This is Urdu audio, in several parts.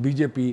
BJP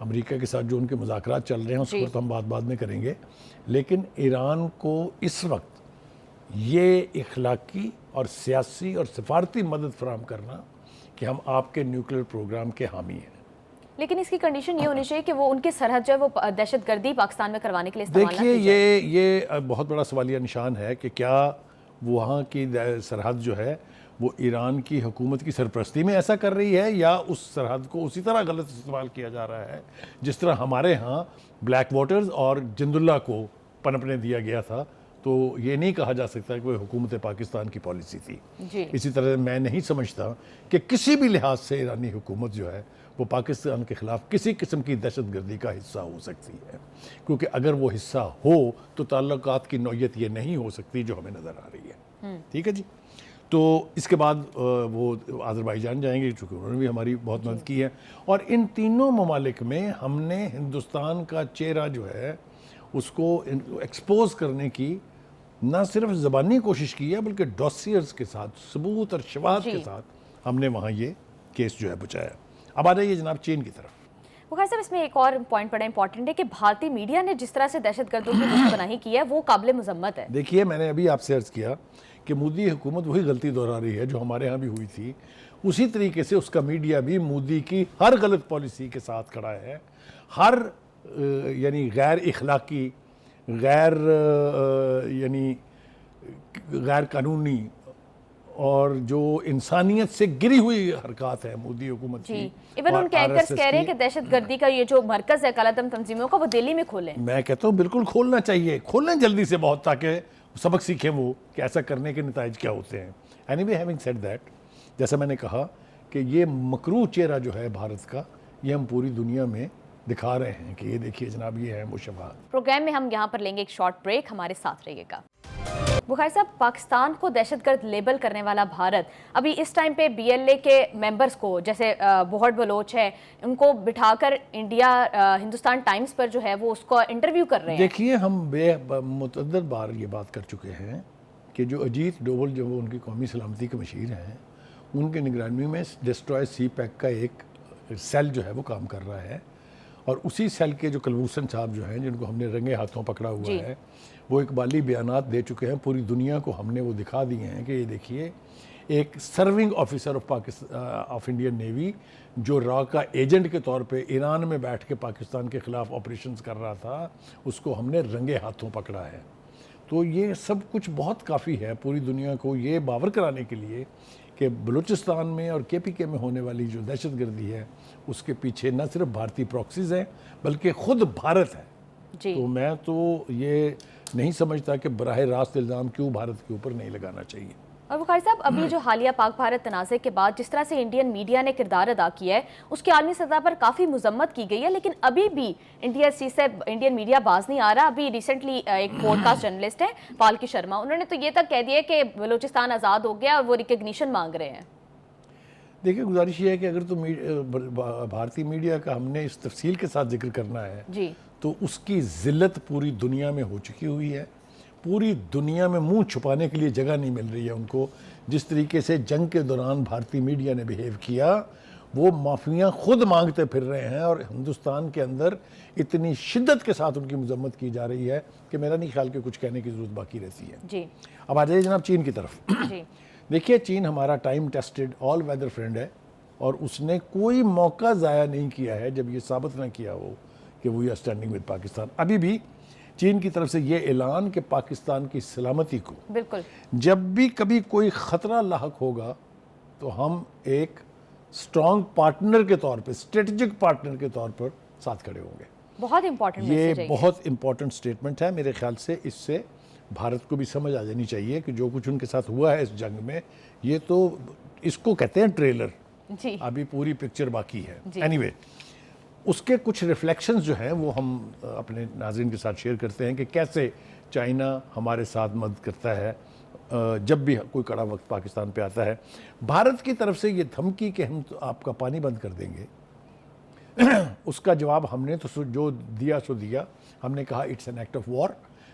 امریکہ کے ساتھ جو ان کے مذاکرات چل رہے ہیں اس پر تو ہم بعد میں کریں گے، لیکن ایران کو اس وقت یہ اخلاقی اور سیاسی اور سفارتی مدد فراہم کرنا کہ ہم آپ کے نیوکلیئر پروگرام کے حامی ہیں. لیکن اس کی کنڈیشن یہ ہونی چاہیے کہ وہ ان کی سرحد جو ہے وہ دہشت گردی پاکستان میں کروانے کے لیے استعمال نہ کی جائے. دیکھیے یہ بہت بڑا سوالیہ نشان ہے کہ کیا وہاں کی سرحد جو ہے وہ ایران کی حکومت کی سرپرستی میں ایسا کر رہی ہے، یا اس سرحد کو اسی طرح غلط استعمال کیا جا رہا ہے جس طرح ہمارے ہاں بلیک واٹرز اور جند اللہ کو پنپنے دیا گیا تھا. تو یہ نہیں کہا جا سکتا کہ وہ حکومت پاکستان کی پالیسی تھی. اسی طرح میں نہیں سمجھتا کہ کسی بھی لحاظ سے ایرانی حکومت جو ہے وہ پاکستان کے خلاف کسی قسم کی دہشت گردی کا حصہ ہو سکتی ہے، کیونکہ اگر وہ حصہ ہو تو تعلقات کی نوعیت یہ نہیں ہو سکتی جو ہمیں نظر آ رہی ہے. ٹھیک ہے جی. تو اس کے بعد وہ آذربائیجان جائیں گے چونکہ انہوں نے بھی ہماری بہت مدد کی ہے، اور ان تینوں ممالک میں ہم نے ہندوستان کا چہرہ جو ہے اس کو ایکسپوز کرنے کی نہ صرف زبانی کوشش کی ہے بلکہ ڈوسیئرز کے ساتھ، ثبوت اور شواہد کے ساتھ ہم نے وہاں یہ کیس جو ہے بچایا. اب آ جائیے جناب چین کی طرف. بخاری صاحب اس میں ایک اور پوائنٹ بڑا امپورٹنٹ ہے کہ بھارتی میڈیا نے جس طرح سے دہشت گردوں کی نشان بنائی کی ہے وہ قابل مذمت ہے. دیکھیے میں نے ابھی آپ سے عرض کیا کہ مودی حکومت وہی غلطی دہرا رہی ہے جو ہمارے ہاں بھی ہوئی تھی، اسی طریقے سے اس کا میڈیا بھی مودی کی ہر غلط پالیسی کے ساتھ کھڑا ہے. ہر یعنی غیر اخلاقی، یعنی غیر قانونی اور جو انسانیت سے گری ہوئی حرکات ہے مودی حکومت کی. ایون ان کے اینکرز کہہ رہے ہیں کہ دہشت گردی کا یہ جو مرکز ہے کالا دم تنظیموں کا وہ دہلی میں کھولیں. میں کہتا ہوں بالکل کھولنا چاہیے، کھولیں جلدی سے بہت، تاکہ سبق سیکھیں وہ کہ ایسا کرنے کے نتائج کیا ہوتے ہیں. anyway having said that، جیسا میں نے کہا کہ یہ مکروہ چہرہ جو ہے بھارت کا یہ ہم پوری دنیا میں دکھا رہے ہیں کہ یہ دیکھیے جناب یہ ہے وہ شواہد. پروگرام میں ہم یہاں پر لیں گے ایک شارٹ بریک، ہمارے ساتھ رہیے گا. بخاری صاحب پاکستان کو دہشت گرد لیبل کرنے والا بھارت ابھی اس ٹائم پہ بی ایل اے کے ممبرز کو جیسے بہٹ بلوچ ہے ان کو بٹھا کر ہندوستان ٹائمز پر جو ہے وہ اس کو انٹرویو کر رہے ہیں. دیکھیے ہم متعدد بار یہ بات کر چکے ہیں کہ جو اجیت ڈوبل جو وہ ان کی قومی سلامتی کے مشیر ہیں ان کے نگرانی میں ڈسٹرائے سی پیک کا ایک سیل جو ہے وہ کام کر رہا ہے، اور اسی سیل کے جو کلبھوشن صاحب جو ہیں جن کو ہم نے رنگے ہاتھوں پکڑا ہوا ہے وہ اقبالی بیانات دے چکے ہیں. پوری دنیا کو ہم نے وہ دکھا دیے ہیں کہ یہ دیکھیے ایک serving officer of Indian navy جو را کا ایجنٹ کے طور پہ ایران میں بیٹھ کے پاکستان کے خلاف آپریشنز کر رہا تھا، اس کو ہم نے رنگے ہاتھوں پکڑا ہے. تو یہ سب کچھ بہت کافی ہے پوری دنیا کو یہ باور کرانے کے لیے کہ بلوچستان میں اور کے پی کے میں ہونے والی جو دہشت گردی ہے اس کے پیچھے نہ صرف بھارتی پراکسیز ہیں بلکہ خود بھارت ہے. تو میں تو یہ نہیں سمجھتا کہ براہ راست الزام کیوں بھارت کے اوپر نہیں لگانا چاہیے. اور بخاری صاحب ابھی جو حالیہ پاک بھارت تنازع کے بعد جس طرح سے انڈین میڈیا نے کردار ادا کیا ہے اس کی عالمی سطح پر کافی مذمت کی گئی ہے، لیکن ابھی بھی انڈین میڈیا باز نہیں آ رہا. ابھی ریسنٹلی ایک پوڈ کاسٹ جرنلسٹ ہے پالکی شرما، انہوں نے تو یہ تک کہہ دیا کہ بلوچستان آزاد ہو گیا اور وہ ریکگنیشن مانگ رہے ہیں. دیکھیں گزارش یہ ہے کہ اگر تو بھارتی میڈیا کا ہم نے اس تفصیل کے ساتھ ذکر کرنا ہے تو اس کی ذلت پوری دنیا میں ہو چکی ہوئی ہے. پوری دنیا میں منہ چھپانے کے لیے جگہ نہیں مل رہی ہے ان کو. جس طریقے سے جنگ کے دوران بھارتی میڈیا نے بیہیو کیا وہ معافیاں خود مانگتے پھر رہے ہیں، اور ہندوستان کے اندر اتنی شدت کے ساتھ ان کی مذمت کی جا رہی ہے کہ میرا نہیں خیال کہ کچھ کہنے کی ضرورت باقی رہتی ہے. اب آ جائیے جناب چین کی طرف. دیکھیے چین ہمارا time tested all weather friend ہے، اور اس نے کوئی موقع ضائع نہیں کیا ہے جب یہ ثابت نہ کیا ہو کہ we are standing with Pakistan. ابھی بھی چین کی طرف سے یہ اعلان کہ پاکستان کی سلامتی کو بالکل جب بھی کبھی کوئی خطرہ لاحق ہوگا تو ہم ایک اسٹرانگ پارٹنر کے طور پہ، اسٹریٹجک پارٹنر کے طور پر ساتھ کھڑے ہوں گے. بہت امپورٹنٹ یہ بہت امپورٹنٹ سٹیٹمنٹ ہے. میرے خیال سے اس سے بھارت کو بھی سمجھ آ جانی چاہیے کہ جو کچھ ان کے ساتھ ہوا ہے اس جنگ میں یہ تو اس کو کہتے ہیں ٹریلر، ابھی پوری پکچر باقی ہے. اینی اس کے کچھ ریفلیکشنز جو ہیں وہ ہم اپنے ناظرین کے ساتھ شیئر کرتے ہیں کہ کیسے چائنا ہمارے ساتھ مدد کرتا ہے جب بھی کوئی کڑا وقت پاکستان پہ آتا ہے. بھارت کی طرف سے یہ دھمکی کہ ہم آپ کا پانی بند کر دیں گے، اس کا جواب ہم نے تو جو دیا سو دیا. ہم نے کہا it's an act of war,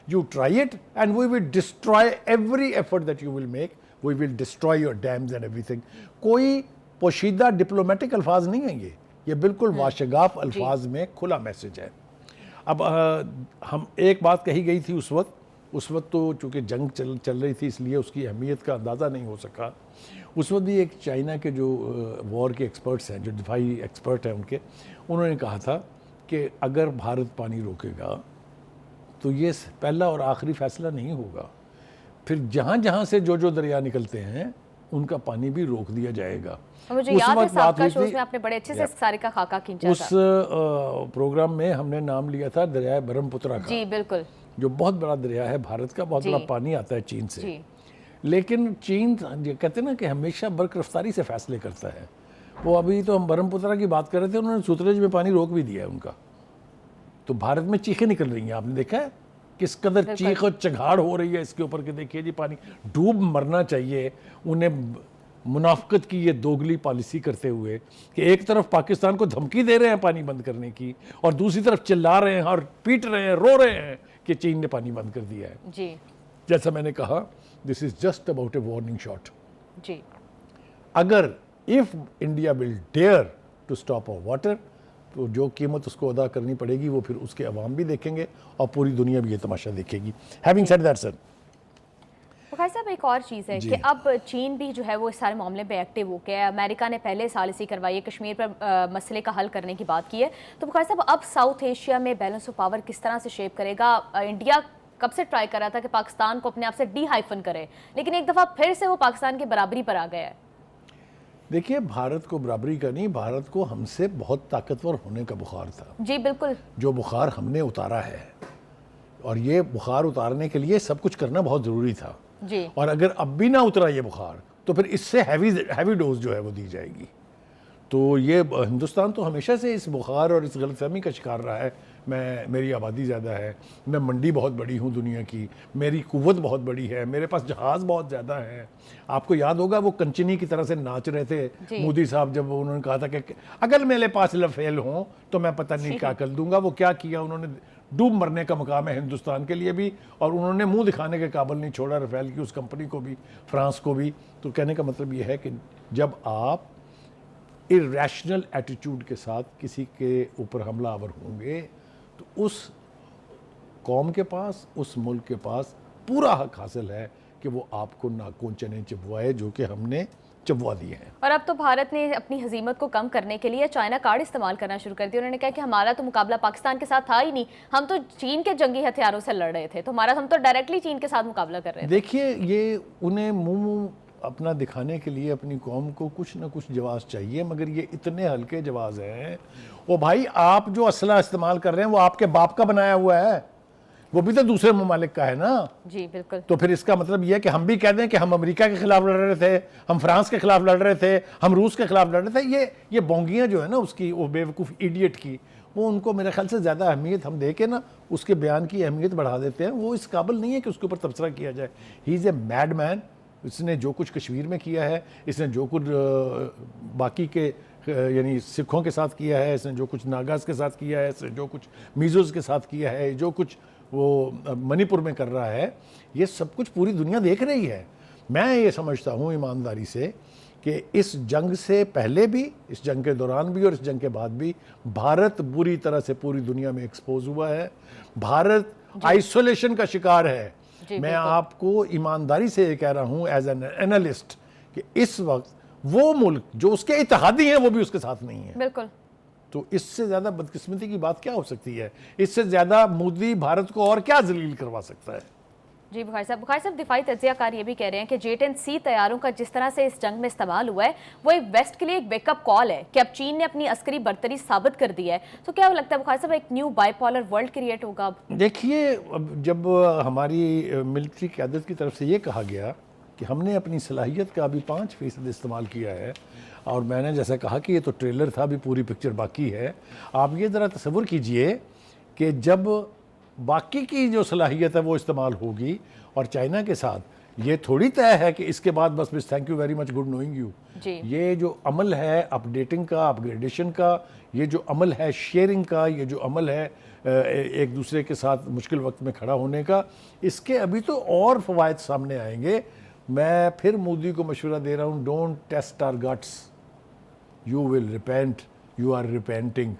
you try it and we will destroy every effort that you will make, we will destroy your dams and everything. کوئی پوشیدہ ڈپلومیٹک الفاظ نہیں ہیں یہ، یہ بالکل واشگاف الفاظ میں کھلا میسج ہے. اب ہم ایک بات کہی گئی تھی اس وقت تو چونکہ جنگ چل رہی تھی اس لیے اس کی اہمیت کا اندازہ نہیں ہو سکا. اس وقت بھی ایک چائنا کے جو وار کے ایکسپرٹس ہیں، جو دفاعی ایکسپرٹ ہیں انہوں نے کہا تھا کہ اگر بھارت پانی روکے گا تو یہ پہلا اور آخری فیصلہ نہیں ہوگا، پھر جہاں جہاں سے جو دریا نکلتے ہیں ان کا پانی بھی روک دیا جائے گا. مجھے یاد ہے سابقہ شوز میں آپ نے بڑے اچھے سے اس سارے کا خاکہ کھینچا تھا. اس پروگرام میں ہم نے نام لیا تھا دریائے برہم پترا کا. جی بالکل. جو بہت بڑا دریا ہے بھارت کا، بہت بڑا پانی آتا ہے چین سے. لیکن چین کہتے ہیں نا کہ ہمیشہ برق رفتاری سے فیصلے کرتا ہے. وہ ابھی تو ہم برہم پترا کی بات کر رہے تھے، انہوں نے ستلج میں پانی روک بھی دیا ہے ان کا. تو بھارت میں چیخیں نکل رہی ہیں، آپ نے دیکھا ہے کس قدر چیخ اور چگاڑ ہو رہی ہے اس کے اوپر کہ دیکھیے جی پانی ڈوب مرنا چاہیے. انہیں منافقت کی یہ دوگلی پالیسی کرتے ہوئے کہ ایک طرف پاکستان کو دھمکی دے رہے ہیں پانی بند کرنے کی اور دوسری طرف چلا رہے ہیں اور پیٹ رہے ہیں، رو رہے ہیں کہ چین نے پانی بند کر دیا ہے. جی جیسا میں نے کہا this is just about a warning shot. جی اگر if India will dare to stop our water تو جو قیمت اس کو ادا کرنی پڑے گی وہ پھر اس کے عوام بھی دیکھیں گے اور پوری دنیا بھی یہ تماشا دیکھے گی. Having said that, sir, بخاری صاحب ایک اور چیز ہے کہ اب چین بھی جو ہے وہ اس سارے معاملے پہ ایکٹیو ہو گیا ہے. امریکہ نے پہلے ثالثی کروائی ہے، کشمیر پر مسئلے کا حل کرنے کی بات کی ہے. تو بخاری صاحب اب ساؤتھ ایشیا میں بیلنس آف پاور کس طرح سے شیپ کرے گا؟ انڈیا کب سے ٹرائی کر رہا تھا کہ پاکستان کو اپنے آپ سے ڈی ہائفن کرے، لیکن ایک دفعہ پھر سے وہ پاکستان کی برابری پر آ گیا ہے. دیکھیے بھارت کو برابری کا نہیں، بھارت کو ہم سے بہت طاقتور ہونے کا بخار تھا. جی بالکل. جو بخار ہم نے اتارا ہے، اور یہ بخار اتارنے کے لیے سب کچھ کرنا بہت ضروری تھا. جی. اور اگر اب بھی نہ اترا یہ بخار تو پھر اس سے ہیوی ڈوز جو ہے وہ دی جائے گی. تو یہ ہندوستان تو ہمیشہ سے اس بخار اور اس غلط فہمی کا شکار رہا ہے. میری آبادی زیادہ ہے، میں منڈی بہت بڑی ہوں دنیا کی، میری قوت بہت بڑی ہے، میرے پاس جہاز بہت زیادہ ہے. آپ کو یاد ہوگا وہ کنچنی کی طرح سے ناچ رہے تھے مودی صاحب جب انہوں نے کہا تھا کہ اگر میرے پاس لفیل ہوں تو میں پتہ نہیں کیا کر دوں گا. وہ کیا کیا انہوں نے، ڈوب مرنے کا مقام ہے ہندوستان کے لیے بھی، اور انہوں نے منہ دکھانے کے قابل نہیں چھوڑا رفیل کی اس کمپنی کو بھی، فرانس کو بھی. تو کہنے کا مطلب یہ ہے کہ جب آپ irrational ایٹیٹیوڈ کے ساتھ کسی کے اوپر حملہ آور ہوں گے تو اس قوم کے پاس، اس ملک کے پاس پورا حق حاصل ہے کہ وہ آپ کو ناکون چنے چبوائے جو کہ ہم نے چبوا دیے ہیں. اور اب تو بھارت نے اپنی ہزیمت کو کم کرنے کے لیے چائنا کارڈ استعمال کرنا شروع کر دیا. انہوں نے کہا کہ ہمارا تو مقابلہ پاکستان کے ساتھ تھا ہی نہیں، ہم تو چین کے جنگی ہتھیاروں سے لڑ رہے تھے، تو ہم تو ڈائریکٹلی چین کے ساتھ مقابلہ کر رہے تھے. دیکھیے یہ انہیں منہ اپنا دکھانے کے لیے اپنی قوم کو کچھ نہ کچھ جواز چاہیے، مگر یہ اتنے ہلکے جواز ہیں. وہ بھائی آپ جو اسلحہ استعمال کر رہے ہیں وہ آپ کے باپ کا بنایا ہوا ہے، وہ بھی تو دوسرے ممالک کا ہے نا. جی بالکل. تو پھر اس کا مطلب یہ ہے کہ ہم بھی کہہ دیں کہ ہم امریکہ کے خلاف لڑ رہے تھے، ہم فرانس کے خلاف لڑ رہے تھے، ہم روس کے خلاف لڑ رہے تھے. یہ بونگیاں جو ہے نا اس کی، وہ بے وقوف ایڈیٹ کی، وہ ان کو میرے خیال سے زیادہ اہمیت ہم دے کے نا اس کے بیان کی اہمیت بڑھا دیتے ہیں. وہ اس قابل نہیں ہے کہ اس کے اوپر تبصرہ کیا جائے. ہی از اے میڈ مین. اس نے جو کچھ کشمیر میں کیا ہے، اس نے جو کچھ باقی کے یعنی سکھوں کے ساتھ کیا ہے، اس نے جو کچھ ناگاز کے ساتھ کیا ہے، اس نے جو کچھ میزوز کے ساتھ کیا ہے، جو کچھ وہ منی پور میں کر رہا ہے، یہ سب کچھ پوری دنیا دیکھ رہی ہے. میں یہ سمجھتا ہوں ایمانداری سے کہ اس جنگ سے پہلے بھی، اس جنگ کے دوران بھی اور اس جنگ کے بعد بھی بھارت بری طرح سے پوری دنیا میں ایکسپوز ہوا ہے. بھارت آئسولیشن کا شکار ہے. میں آپ کو ایمانداری سے یہ کہہ رہا ہوں ایز این اینالسٹ کہ اس وقت وہ ملک جو اس کے اتحادی ہیں وہ بھی اس کے ساتھ نہیں ہیں. بالکل. تو اس سے زیادہ بدقسمتی کی بات کیا ہو سکتی ہے؟ اس سے زیادہ مودی بھارت کو اور کیا ذلیل کروا سکتا ہے؟ جی بخاری صاحب دفاعی تجزیہ کار یہ بھی کہہ رہے ہیں کہ J-10C طیاروں کا جس طرح سے اس جنگ میں استعمال ہوا ہے وہ ایک ویسٹ کے لیے ایک بیک اپ کال ہے کہ اب چین نے اپنی عسکری برتری ثابت کر دی ہے. تو کیا لگتا ہے بخاری صاحب ایک new by polar world create ہوگا اب؟ دیکھیے جب ہماری ملٹری قیادت کی طرف سے یہ کہا گیا کہ ہم نے اپنی صلاحیت کا ابھی 5% استعمال کیا ہے، اور میں نے جیسا کہا کہ یہ تو ٹریلر تھا، ابھی پوری پکچر باقی ہے. آپ یہ ذرا تصور کیجئے کہ جب باقی کی جو صلاحیت ہے وہ استعمال ہوگی، اور چائنا کے ساتھ یہ تھوڑی طے ہے کہ اس کے بعد بس thank you very much, good knowing you. یہ جو عمل ہے اپ ڈیٹنگ کا، اپ گریڈیشن کا، یہ جو عمل ہے شیئرنگ کا، یہ جو عمل ہے ایک دوسرے کے ساتھ مشکل وقت میں کھڑا ہونے کا، اس کے ابھی تو اور فوائد سامنے آئیں گے. میں پھر مودی کو مشورہ دے رہا ہوں، don't test our guts, you will repent. You are repenting.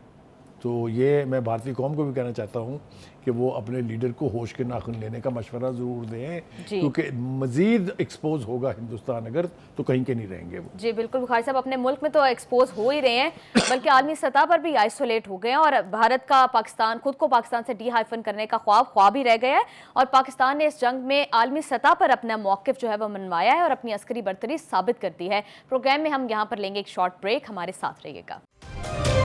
تو یہ میں بھارتی قوم کو بھی کہنا چاہتا ہوں کہ وہ اپنے لیڈر کو ہوش کے ناخن لینے کا مشورہ ضرور دیں, کیونکہ مزید ایکسپوز ہوگا ہندوستان اگر, تو کہیں کے نہیں رہیں گے وہ. جی بالکل بخاری صاحب, اپنے ملک میں تو ایکسپوز ہو ہی رہے ہیں, بلکہ عالمی سطح پر بھی آئسولیٹ ہو گئے ہیں, اور بھارت کا پاکستان خود کو پاکستان سے ڈی ہائفن کرنے کا خواب ہی رہ گیا ہے, اور پاکستان نے اس جنگ میں عالمی سطح پر اپنا موقف جو ہے وہ منوایا ہے اور اپنی عسکری برتری ثابت کر دی ہے. پروگرام میں ہم یہاں پر لیں گے ایک شارٹ بریک, ہمارے ساتھ رہیے گا.